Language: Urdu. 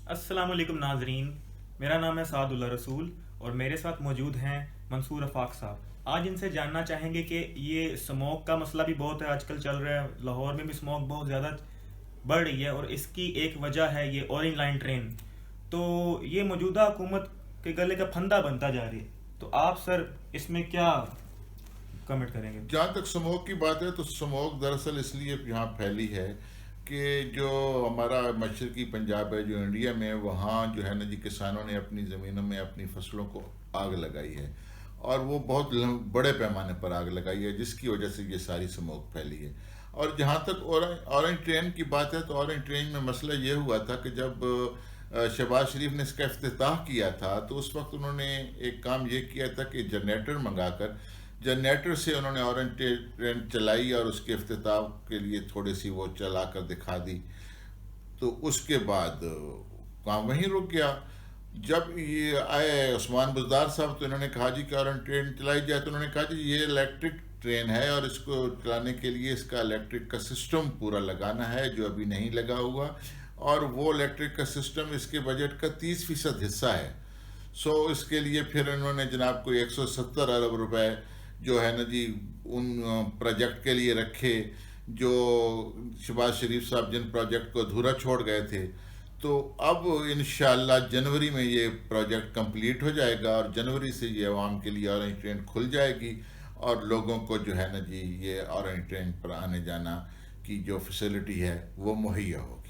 السلام علیکم ناظرین، میرا نام ہے سعد اللہ رسول اور میرے ساتھ موجود ہیں منصور افاق صاحب۔ آج ان سے جاننا چاہیں گے کہ یہ اسموک کا مسئلہ بھی بہت ہے، آج کل چل رہا ہے، لاہور میں بھی اسموک بہت زیادہ بڑھ رہی ہے اور اس کی ایک وجہ ہے یہ اورنج لائن ٹرین۔ تو یہ موجودہ حکومت کے گلے کا پھندا بنتا جا رہی ہے، تو آپ سر اس میں کیا کمنٹ کریں گے؟ جہاں تک سموک کی بات ہے تو سموک دراصل اس لیے یہاں پھیلی ہے کہ جو ہمارا مشرقی پنجاب ہے، جو انڈیا میں، وہاں جو ہے نا جی کسانوں نے اپنی زمینوں میں اپنی فصلوں کو آگ لگائی ہے، اور وہ بہت بڑے پیمانے پر آگ لگائی ہے، جس کی وجہ سے یہ ساری سموک پھیلی ہے۔ اور جہاں تک اورنج ٹرین کی بات ہے تو اورنج ٹرین میں مسئلہ یہ ہوا تھا کہ جب شہباز شریف نے اس کا افتتاح کیا تھا تو اس وقت انہوں نے ایک کام یہ کیا تھا کہ جنریٹر منگا کر جنریٹر سے انہوں نے اورنج ٹرین چلائی اور اس کے افتتاح کے لیے تھوڑی سی وہ چلا کر دکھا دی، تو اس کے بعد کام وہیں رک گیا۔ جب یہ آئے عثمان بزدار صاحب تو انہوں نے کہا جی کہ اورنج ٹرین چلائی جائے، تو انہوں نے کہا جی یہ الیکٹرک ٹرین ہے اور اس کو چلانے کے لیے اس کا الیکٹرک کا سسٹم پورا لگانا ہے جو ابھی نہیں لگا ہوا، اور وہ الیکٹرک کا سسٹم اس کے بجٹ کا 30% حصہ ہے۔ اس کے لیے پھر انہوں نے جناب کوئی 170 ارب روپے جو ہے نا جی ان پروجیکٹ کے لیے رکھے، جو شہباز شریف صاحب جن پروجیکٹ کو ادھورا چھوڑ گئے تھے۔ تو اب انشاءاللہ جنوری میں یہ پروجیکٹ کمپلیٹ ہو جائے گا، اور جنوری سے یہ عوام کے لیے اورنج ٹرین کھل جائے گی، اور لوگوں کو جو ہے نا جی یہ اورنج ٹرین پر آنے جانا کی جو فیسلٹی ہے وہ مہیا ہوگی۔